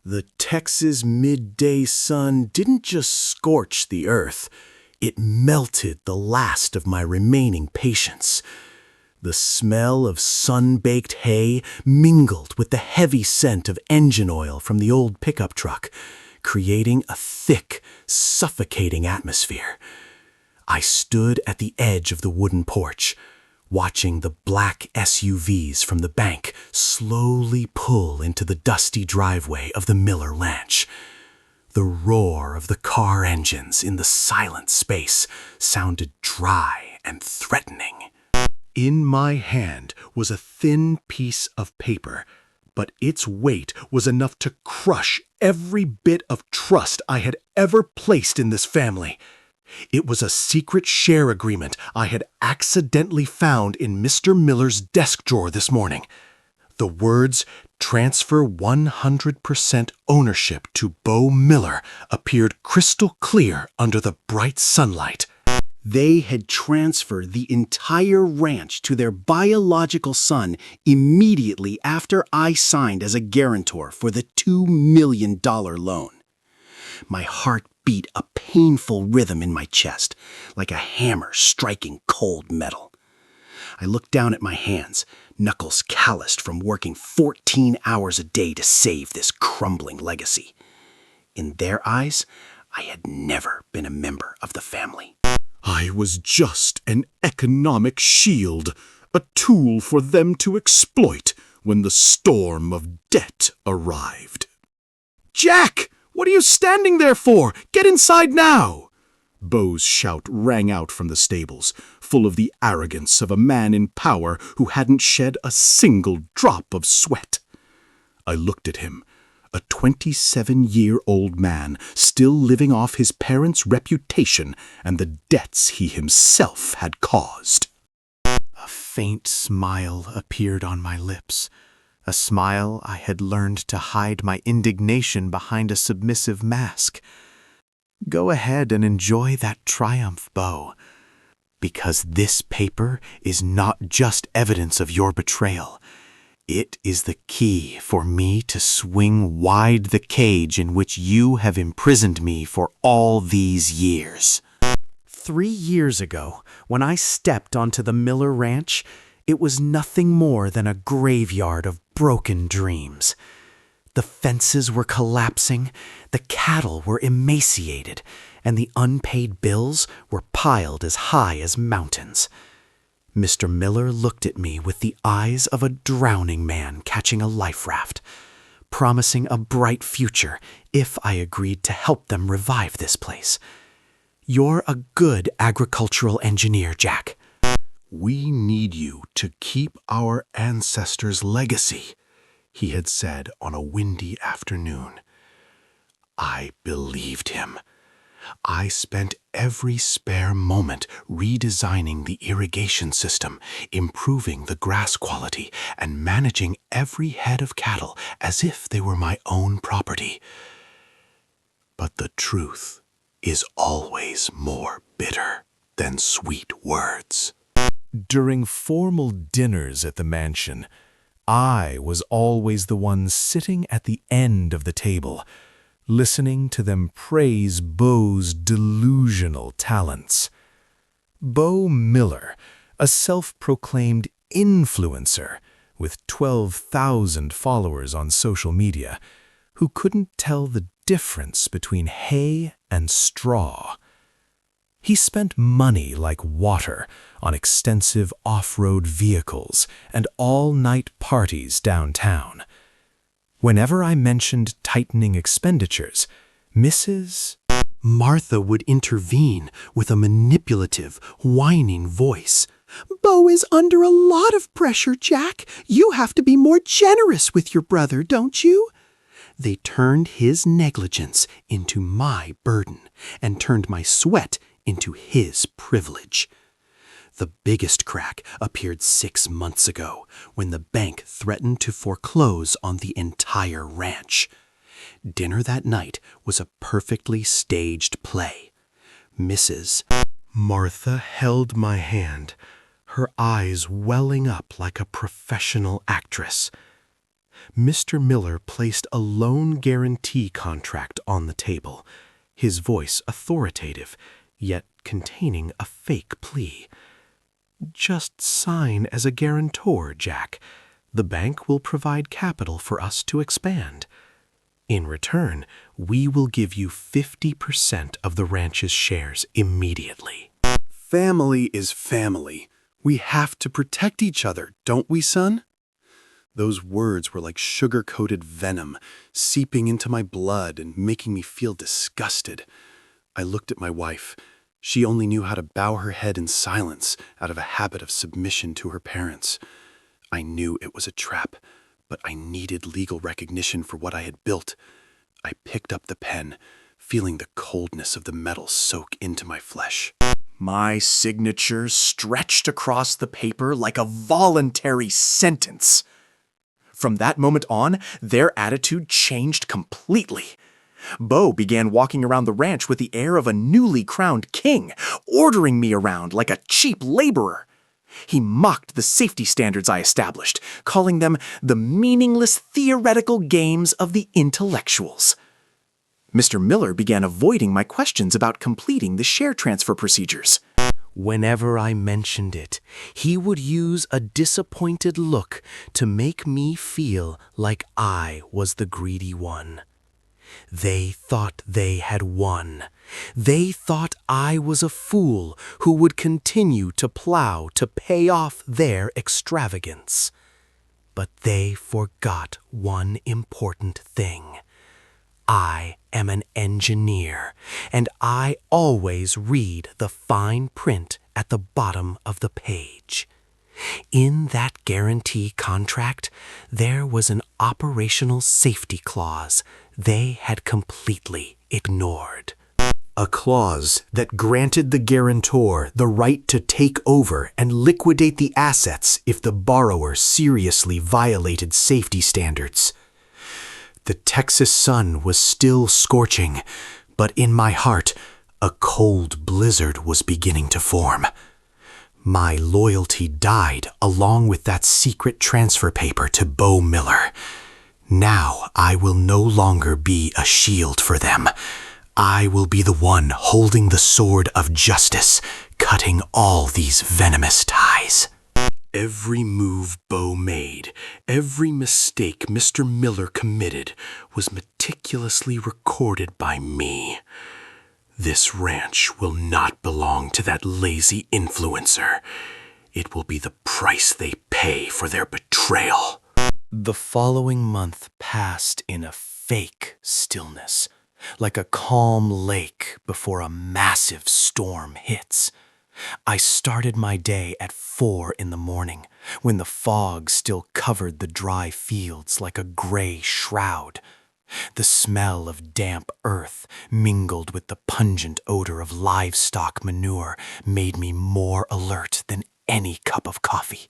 The Texas midday sun didn't just scorch the earth, it melted the last of my remaining patience. The smell of sun-baked hay mingled with the heavy scent of engine oil from the old pickup truck, creating a thick, suffocating atmosphere. I stood at the edge of the wooden porch, watching the black SUVs from the bank slowly pull into the dusty driveway of the Miller Ranch. The roar of the car engines in the silent space sounded dry and threatening. In my hand was a thin piece of paper, but its weight was enough to crush every bit of trust I had ever placed in this family. It was a secret share agreement I had accidentally found in Mr. Miller's desk drawer this morning. The words, "Transfer 100% ownership to Bo Miller," appeared crystal clear under the bright sunlight. They had transferred the entire ranch to their biological son immediately after I signed as a guarantor for the $2 million loan. My heart beat a painful rhythm in my chest, like a hammer striking cold metal. I looked down at my hands, knuckles calloused from working 14 hours a day to save this crumbling legacy. In their eyes, I had never been a member of the family. I was just an economic shield, a tool for them to exploit when the storm of debt arrived. "Jack! What are you standing there for? Get inside now!" Bo's shout rang out from the stables, full of the arrogance of a man in power who hadn't shed a single drop of sweat. I looked at him, a 27-year-old man still living off his parents' reputation and the debts he himself had caused. A faint smile appeared on my lips. A smile I had learned to hide my indignation behind a submissive mask. Go ahead and enjoy that triumph, Bo, because this paper is not just evidence of your betrayal. It is the key for me to swing wide the cage in which you have imprisoned me for all these years. 3 years ago, when I stepped onto the Miller Ranch, it was nothing more than a graveyard of broken dreams. The fences were collapsing, the cattle were emaciated, and the unpaid bills were piled as high as mountains. Mr. Miller looked at me with the eyes of a drowning man catching a life raft, promising a bright future if I agreed to help them revive this place. You're a good agricultural engineer, Jack. "We need you to keep our ancestors' legacy," he had said on a windy afternoon. I believed him. I spent every spare moment redesigning the irrigation system, improving the grass quality, and managing every head of cattle as if they were my own property. But the truth is always more bitter than sweet words. During formal dinners at the mansion, I was always the one sitting at the end of the table, listening to them praise Bo's delusional talents. Bo Miller, a self-proclaimed influencer with 12,000 followers on social media, who couldn't tell the difference between hay and straw. He spent money like water on extensive off-road vehicles and all-night parties downtown. Whenever I mentioned tightening expenditures, Mrs. Martha would intervene with a manipulative, whining voice. "Bo is under a lot of pressure, Jack. You have to be more generous with your brother, don't you?" They turned his negligence into my burden and turned my sweat into his privilege. The biggest crack appeared 6 months ago when the bank threatened to foreclose on the entire ranch. Dinner that night was a perfectly staged play. Mrs. Martha held my hand, her eyes welling up like a professional actress. Mr. Miller placed a loan guarantee contract on the table, his voice authoritative, yet containing a fake plea. "Just sign as a guarantor, Jack. The bank will provide capital for us to expand. In return, we will give you 50% of the ranch's shares immediately." Family is family. We have to protect each other, don't we, son? Those words were like sugar-coated venom, seeping into my blood and making me feel disgusted. I looked at my wife. She only knew how to bow her head in silence out of a habit of submission to her parents. I knew it was a trap, but I needed legal recognition for what I had built. I picked up the pen, feeling the coldness of the metal soak into my flesh. My signature stretched across the paper like a voluntary sentence. From that moment on, their attitude changed completely. Bo began walking around the ranch with the air of a newly crowned king, ordering me around like a cheap laborer. He mocked the safety standards I established, calling them the meaningless theoretical games of the intellectuals. Mr. Miller began avoiding my questions about completing the share transfer procedures. Whenever I mentioned it, he would use a disappointed look to make me feel like I was the greedy one. They thought they had won. They thought I was a fool who would continue to plow to pay off their extravagance. But they forgot one important thing. I am an engineer, and I always read the fine print at the bottom of the page. In that guarantee contract, there was an operational safety clause they had completely ignored. A clause that granted the guarantor the right to take over and liquidate the assets if the borrower seriously violated safety standards. The Texas sun was still scorching, but in my heart, a cold blizzard was beginning to form. My loyalty died along with that secret transfer paper to Bo Miller. Now I will no longer be a shield for them. I will be the one holding the sword of justice, cutting all these venomous ties. Every move Bo made, every mistake Mr. Miller committed was meticulously recorded by me. This ranch will not belong to that lazy influencer. It will be the price they pay for their betrayal. The following month passed in a fake stillness, like a calm lake before a massive storm hits. I started my day at 4 in the morning, when the fog still covered the dry fields like a gray shroud. The smell of damp earth mingled with the pungent odor of livestock manure made me more alert than any cup of coffee.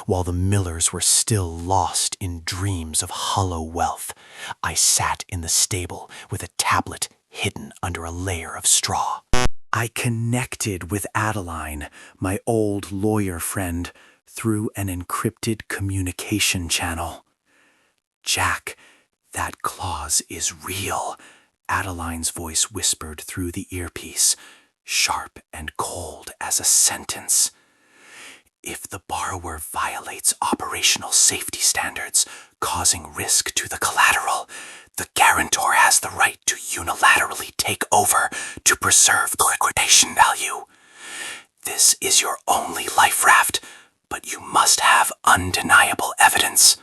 While the Millers were still lost in dreams of hollow wealth, I sat in the stable with a tablet hidden under a layer of straw. I connected with Adeline, my old lawyer friend, through an encrypted communication channel. "Jack, that clause is real," Adeline's voice whispered through the earpiece, sharp and cold as a sentence. "If the borrower violates operational safety standards, causing risk to the collateral, the guarantor has the right to unilaterally take over to preserve liquidation value. This is your only life raft, but you must have undeniable evidence."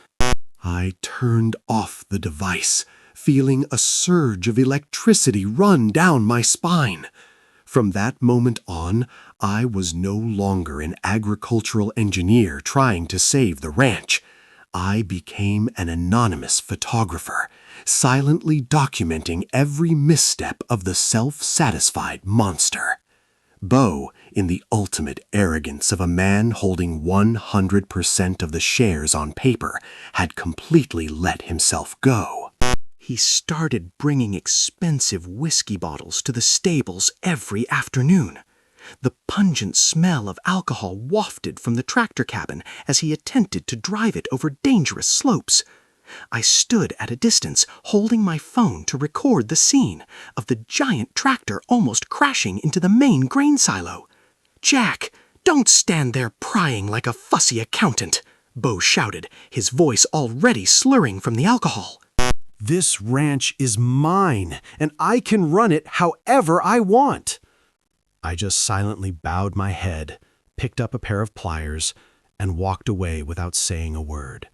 I turned off the device, feeling a surge of electricity run down my spine. From that moment on, I was no longer an agricultural engineer trying to save the ranch. I became an anonymous photographer, silently documenting every misstep of the self-satisfied monster. Bo, in the ultimate arrogance of a man holding 100% of the shares on paper, had completely let himself go. He started bringing expensive whiskey bottles to the stables every afternoon. The pungent smell of alcohol wafted from the tractor cabin as he attempted to drive it over dangerous slopes. I stood at a distance, holding my phone to record the scene of the giant tractor almost crashing into the main grain silo. "Jack, don't stand there prying like a fussy accountant," Bo shouted, his voice already slurring from the alcohol. "This ranch is mine, and I can run it however I want." I just silently bowed my head, picked up a pair of pliers, and walked away without saying a word.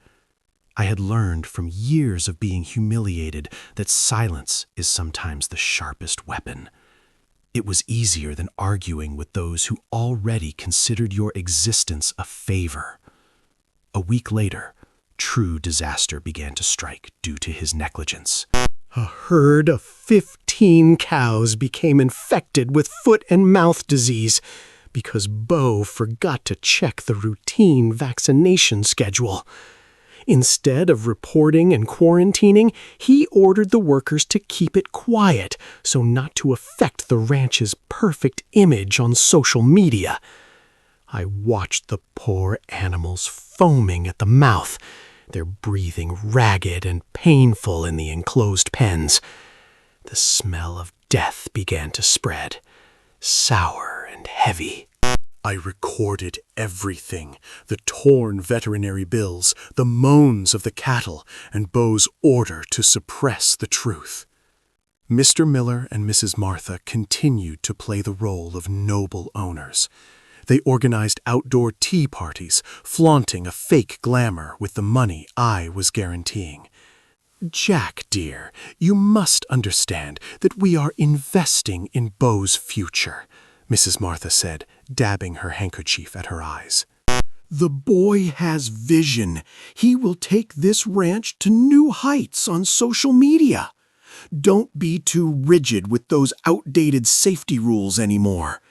I had learned from years of being humiliated that silence is sometimes the sharpest weapon. It was easier than arguing with those who already considered your existence a favor. A week later, true disaster began to strike due to his negligence. A herd of 15 cows became infected with foot and mouth disease because Bo forgot to check the routine vaccination schedule. Instead of reporting and quarantining, he ordered the workers to keep it quiet so not to affect the ranch's perfect image on social media. I watched the poor animals foaming at the mouth, their breathing ragged and painful in the enclosed pens. The smell of death began to spread, sour and heavy. I recorded everything, the torn veterinary bills, the moans of the cattle, and Bo's order to suppress the truth. Mr. Miller and Mrs. Martha continued to play the role of noble owners. They organized outdoor tea parties, flaunting a fake glamour with the money I was guaranteeing. "Jack, dear, you must understand that we are investing in Bo's future," Mrs. Martha said, dabbing her handkerchief at her eyes. "The boy has vision. He will take this ranch to new heights on social media. Don't be too rigid with those outdated safety rules anymore."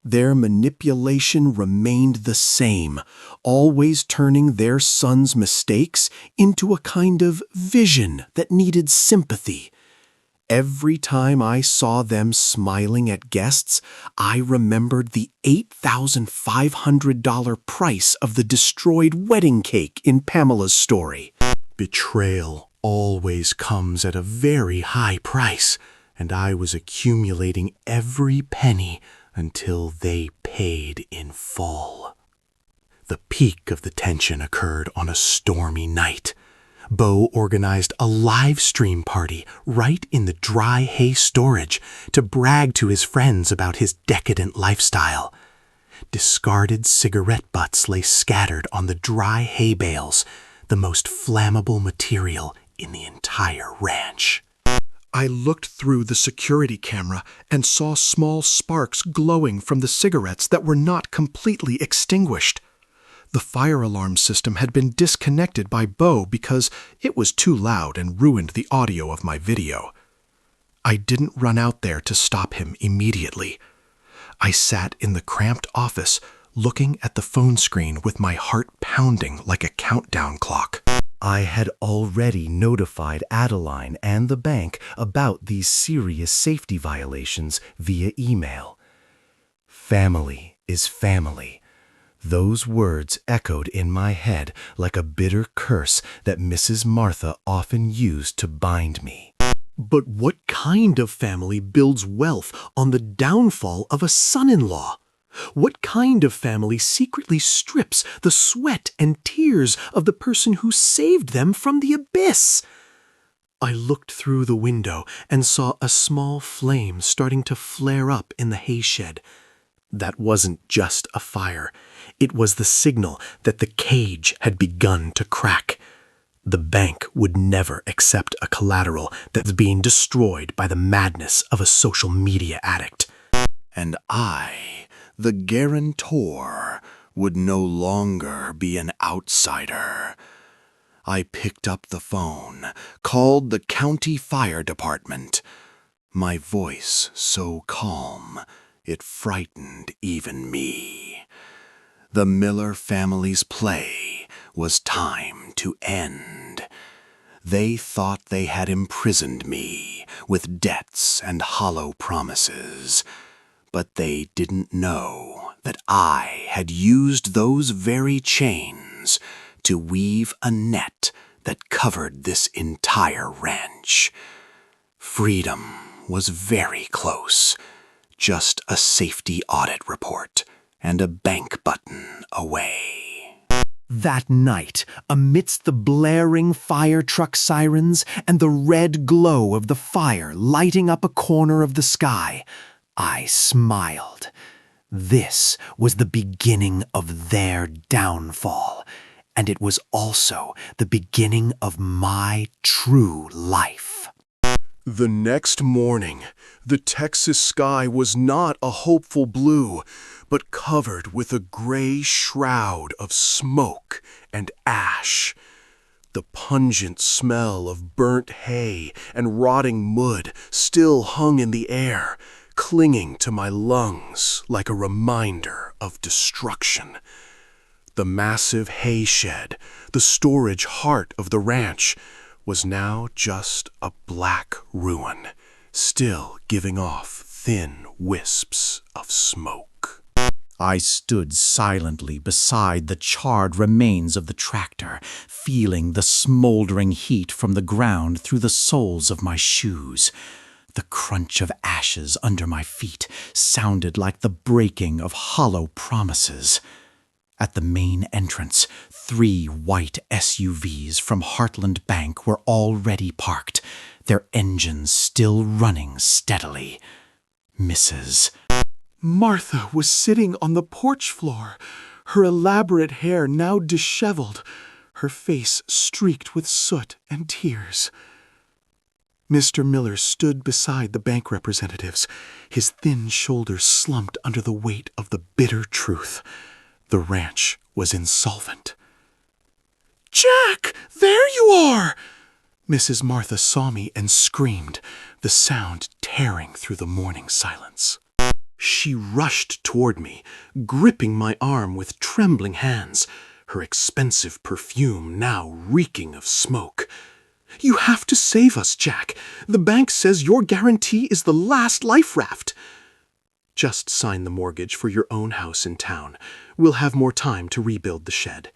Their manipulation remained the same, always turning their son's mistakes into a kind of vision that needed sympathy. Every time I saw them smiling at guests, I remembered the $8,500 price of the destroyed wedding cake in Pamela's story. Betrayal always comes at a very high price, and I was accumulating every penny until they paid in full. The peak of the tension occurred on a stormy night. Bo organized a live stream party right in the dry hay storage to brag to his friends about his decadent lifestyle. Discarded cigarette butts lay scattered on the dry hay bales, the most flammable material in the entire ranch. I looked through the security camera and saw small sparks glowing from the cigarettes that were not completely extinguished. The fire alarm system had been disconnected by Bo because it was too loud and ruined the audio of my video. I didn't run out there to stop him immediately. I sat in the cramped office looking at the phone screen with my heart pounding like a countdown clock. I had already notified Adeline and the bank about these serious safety violations via email. Family is family. Those words echoed in my head like a bitter curse that Mrs. Martha often used to bind me. But what kind of family builds wealth on the downfall of a son-in-law? What kind of family secretly strips the sweat and tears of the person who saved them from the abyss? I looked through the window and saw a small flame starting to flare up in the hayshed. That wasn't just a fire. It was the signal that the cage had begun to crack. The bank would never accept a collateral that's being destroyed by the madness of a social media addict. And I, the guarantor, would no longer be an outsider. I picked up the phone, called the county fire department. My voice so calm, it frightened even me. The Miller family's play was time to end. They thought they had imprisoned me with debts and hollow promises, but they didn't know that I had used those very chains to weave a net that covered this entire ranch. Freedom was very close, just a safety audit report and a bank button away. That night, amidst the blaring fire truck sirens and the red glow of the fire lighting up a corner of the sky, I smiled. This was the beginning of their downfall, and it was also the beginning of my true life. The next morning, the Texas sky was not a hopeful blue, but covered with a gray shroud of smoke and ash. The pungent smell of burnt hay and rotting wood still hung in the air, clinging to my lungs like a reminder of destruction. The massive hay shed, the storage heart of the ranch, was now just a black ruin, still giving off thin wisps of smoke. I stood silently beside the charred remains of the tractor, feeling the smoldering heat from the ground through the soles of my shoes. The crunch of ashes under my feet sounded like the breaking of hollow promises. At the main entrance, 3 white SUVs from Heartland Bank were already parked, their engines still running steadily. Mrs. Martha was sitting on the porch floor, her elaborate hair now disheveled, her face streaked with soot and tears. Mr. Miller stood beside the bank representatives, his thin shoulders slumped under the weight of the bitter truth. The ranch was insolvent. "Jack, there you are!" Mrs. Martha saw me and screamed, the sound tearing through the morning silence. She rushed toward me, gripping my arm with trembling hands, her expensive perfume now reeking of smoke. "You have to save us, Jack. The bank says your guarantee is the last life raft. Just sign the mortgage for your own house in town. We'll have more time to rebuild the shed."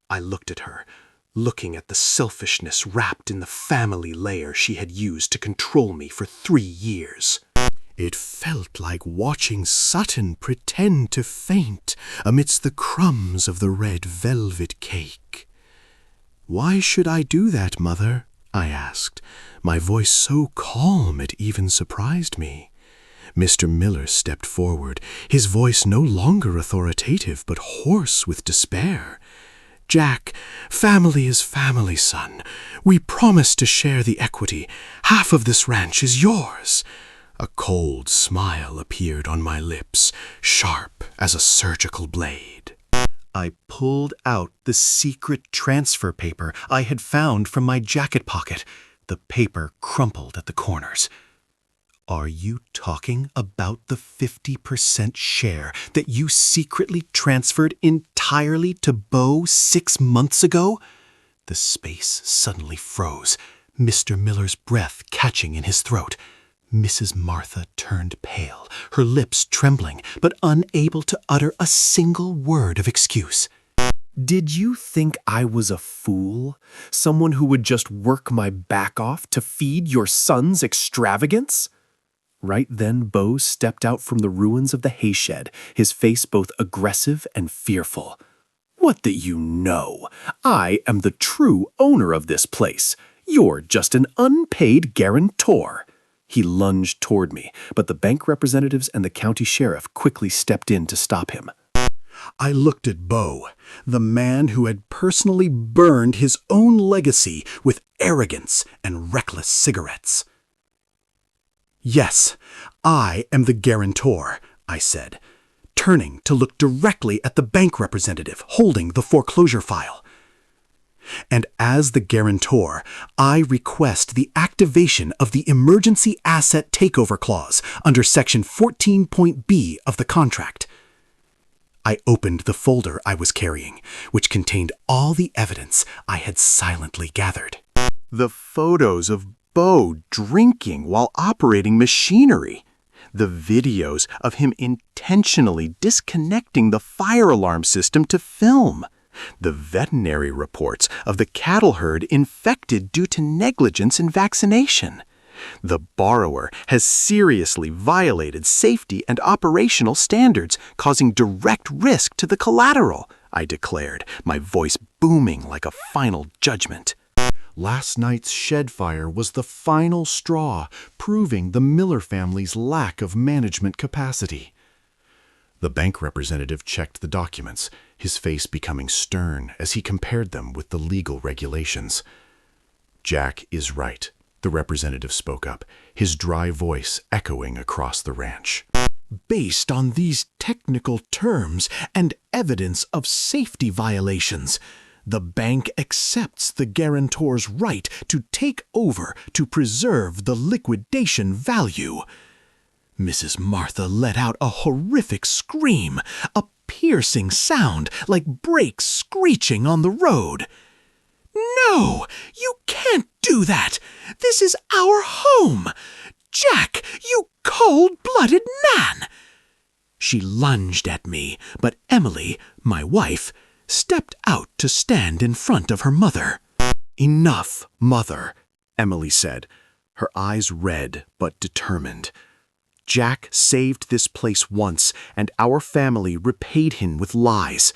I looked at her, looking at the selfishness wrapped in the family layer she had used to control me for 3 years. It felt like watching Sutton pretend to faint amidst the crumbs of the red velvet cake. "Why should I do that, Mother?" I asked, my voice so calm it even surprised me. Mr. Miller stepped forward, his voice no longer authoritative but hoarse with despair. "Jack, family is family, son. We promised to share the equity. Half of this ranch is yours." A cold smile appeared on my lips, sharp as a surgical blade. I pulled out the secret transfer paper I had found from my jacket pocket. The paper crumpled at the corners. "Are you talking about the 50% share that you secretly transferred entirely to Bo 6 months ago?" The space suddenly froze, Mr. Miller's breath catching in his throat. Mrs. Martha turned pale, her lips trembling, but unable to utter a single word of excuse. Did you think I was a fool? Someone who would just work my back off to feed your son's extravagance? Right then, Bo stepped out from the ruins of the hayshed, his face both aggressive and fearful. "What that you know? I am the true owner of this place. You're just an unpaid guarantor." He lunged toward me, but the bank representatives and the county sheriff quickly stepped in to stop him. I looked at Bo, the man who had personally burned his own legacy with arrogance and reckless cigarettes. "Yes, I am the guarantor," I said, turning to look directly at the bank representative holding the foreclosure file. "And as the guarantor, I request the activation of the Emergency Asset Takeover Clause under Section 14.B of the contract." I opened the folder I was carrying, which contained all the evidence I had silently gathered. The photos of Bo drinking while operating machinery. The videos of him intentionally disconnecting the fire alarm system to film. The veterinary reports of the cattle herd infected due to negligence in vaccination. The borrower has seriously violated safety and operational standards, causing direct risk to the collateral, I declared, my voice booming like a final judgment. Last night's shed fire was the final straw, proving the Miller family's lack of management capacity. The bank representative checked the documents, his face becoming stern as he compared them with the legal regulations. "Jack is right," the representative spoke up, his dry voice echoing across the ranch. "Based on these technical terms and evidence of safety violations, the bank accepts the guarantor's right to take over to preserve the liquidation value." Mrs. Martha let out a horrific scream, a piercing sound like brakes screeching on the road. "No, you can't do that! This is our home! Jack, you cold-blooded man!" She lunged at me, but Emily, my wife, stepped out to stand in front of her mother. "Enough, mother," Emily said, her eyes red but determined. "Jack saved this place once, and our family repaid him with lies.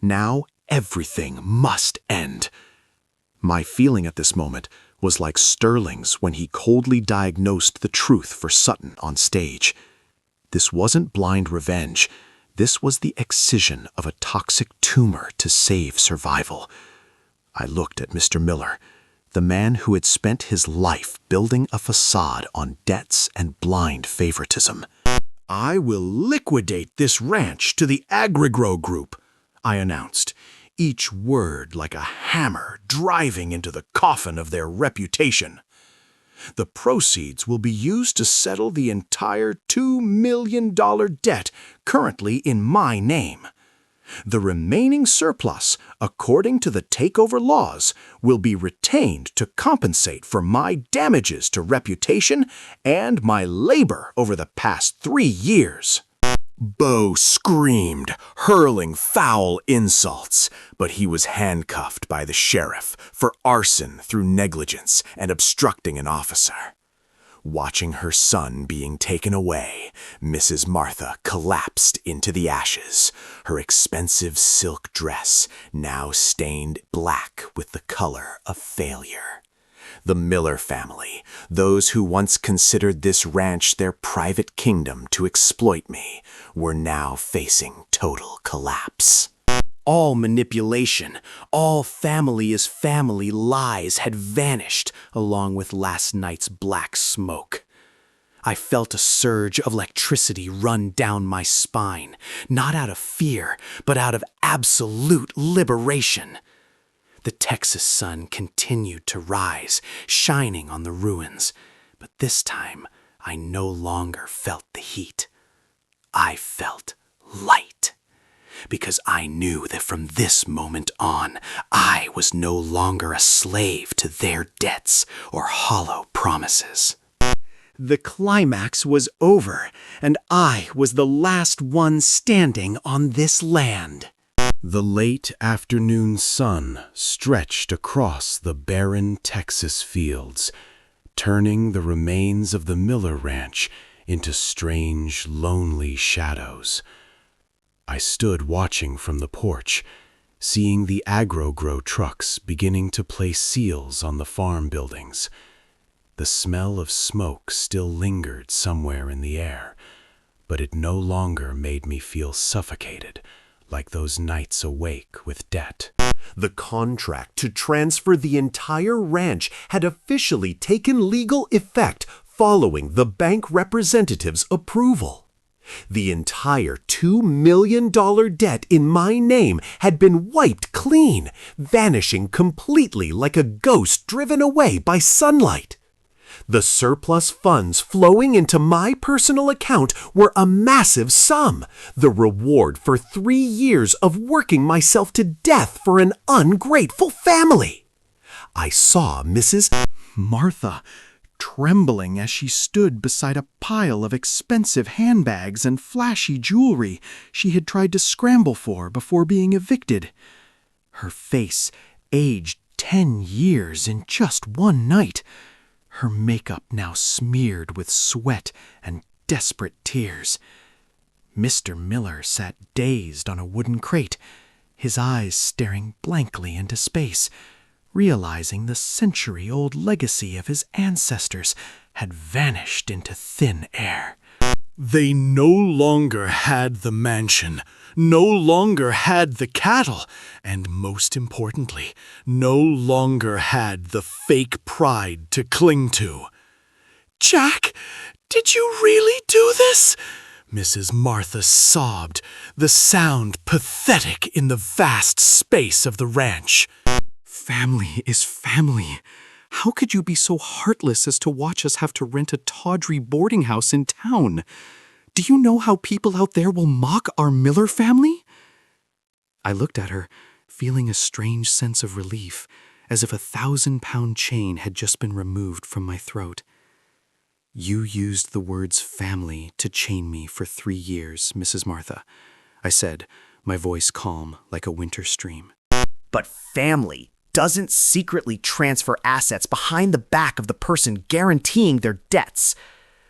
Now everything must end." My feeling at this moment was like Sterling's when he coldly diagnosed the truth for Sutton on stage. This wasn't blind revenge. This was the excision of a toxic tumor to save survival. I looked at Mr. Miller, the man who had spent his life building a facade on debts and blind favoritism. "I will liquidate this ranch to the Agrigro Group," I announced, each word like a hammer driving into the coffin of their reputation. "The proceeds will be used to settle the entire $2 million debt currently in my name. The remaining surplus, according to the takeover laws, will be retained to compensate for my damages to reputation and my labor over the past 3 years. Bo screamed, hurling foul insults, but he was handcuffed by the sheriff for arson through negligence and obstructing an officer. Watching her son being taken away, Mrs. Martha collapsed into the ashes, her expensive silk dress now stained black with the color of failure. The Miller family, those who once considered this ranch their private kingdom to exploit me, were now facing total collapse. All manipulation, all family is family lies had vanished along with last night's black smoke. I felt a surge of electricity run down my spine, not out of fear, but out of absolute liberation. The Texas sun continued to rise, shining on the ruins, but this time I no longer felt the heat. I felt light, because I knew that from this moment on, I was no longer a slave to their debts or hollow promises. The climax was over, and I was the last one standing on this land. The late afternoon sun stretched across the barren Texas fields, turning the remains of the Miller Ranch into strange, lonely shadows. I stood watching from the porch, seeing the Agrigro trucks beginning to place seals on the farm buildings. The smell of smoke still lingered somewhere in the air, but it no longer made me feel suffocated, like those nights awake with debt. The contract to transfer the entire ranch had officially taken legal effect following the bank representative's approval. The entire $2 million debt in my name had been wiped clean, vanishing completely like a ghost driven away by sunlight. The surplus funds flowing into my personal account were a massive sum, the reward for 3 years of working myself to death for an ungrateful family. I saw Mrs. Martha trembling as she stood beside a pile of expensive handbags and flashy jewelry she had tried to scramble for before being evicted. Her face aged 10 years in just one night. Her makeup now smeared with sweat and desperate tears. Mr. Miller sat dazed on a wooden crate, his eyes staring blankly into space, realizing the century-old legacy of his ancestors had vanished into thin air. They no longer had the mansion, no longer had the cattle, and most importantly, no longer had the fake pride to cling to. "Jack, did you really do this?" Mrs. Martha sobbed, the sound pathetic in the vast space of the ranch. Family is family. How could you be so heartless as to watch us have to rent a tawdry boarding house in town? Do you know how people out there will mock our Miller family? I looked at her, feeling a strange sense of relief, as if a 1,000-pound chain had just been removed from my throat. You used the words family to chain me for 3 years, Mrs. Martha, I said, my voice calm like a winter stream. But family doesn't secretly transfer assets behind the back of the person guaranteeing their debts.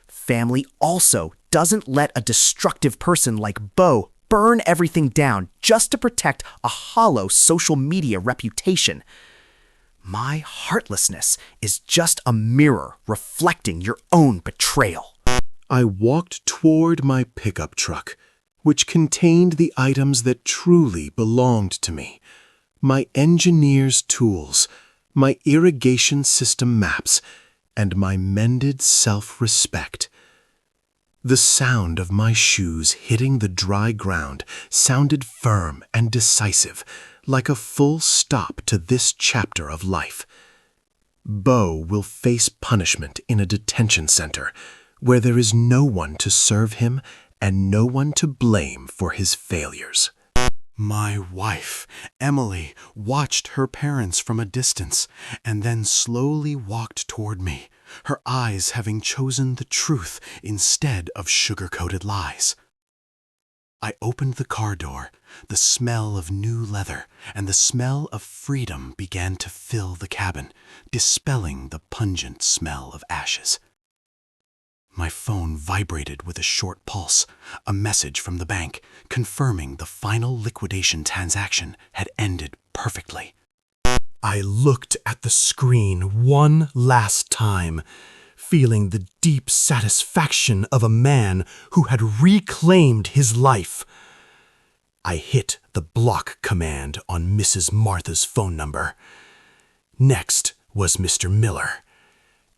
Family also doesn't let a destructive person like Bo burn everything down just to protect a hollow social media reputation. My heartlessness is just a mirror reflecting your own betrayal. I walked toward my pickup truck, which contained the items that truly belonged to me. My engineer's tools, my irrigation system maps, and my mended self-respect. The sound of my shoes hitting the dry ground sounded firm and decisive, like a full stop to this chapter of life. Bo will face punishment in a detention center, where there is no one to serve him and no one to blame for his failures. My wife, Emily, watched her parents from a distance and then slowly walked toward me, her eyes having chosen the truth instead of sugar-coated lies. I opened the car door. The smell of new leather and the smell of freedom began to fill the cabin, dispelling the pungent smell of ashes. My phone vibrated with a short pulse, a message from the bank confirming the final liquidation transaction had ended perfectly. I looked at the screen one last time, feeling the deep satisfaction of a man who had reclaimed his life. I hit the block command on Mrs. Martha's phone number. Next was Mr. Miller,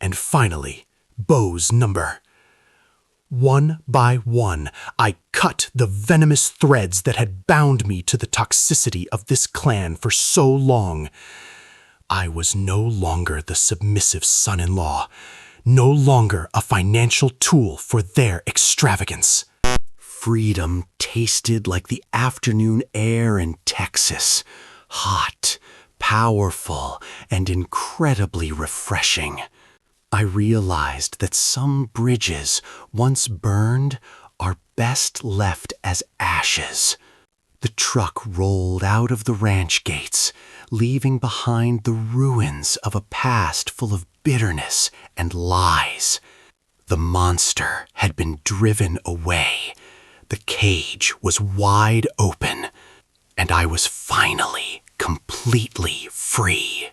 and finally, Bo's number. One by one, I cut the venomous threads that had bound me to the toxicity of this clan for so long. I was no longer the submissive son-in-law, no longer a financial tool for their extravagance. Freedom tasted like the afternoon air in Texas, hot, powerful, and incredibly refreshing. I realized that some bridges, once burned, are best left as ashes. The truck rolled out of the ranch gates, leaving behind the ruins of a past full of bitterness and lies. The monster had been driven away. The cage was wide open, and I was finally completely free.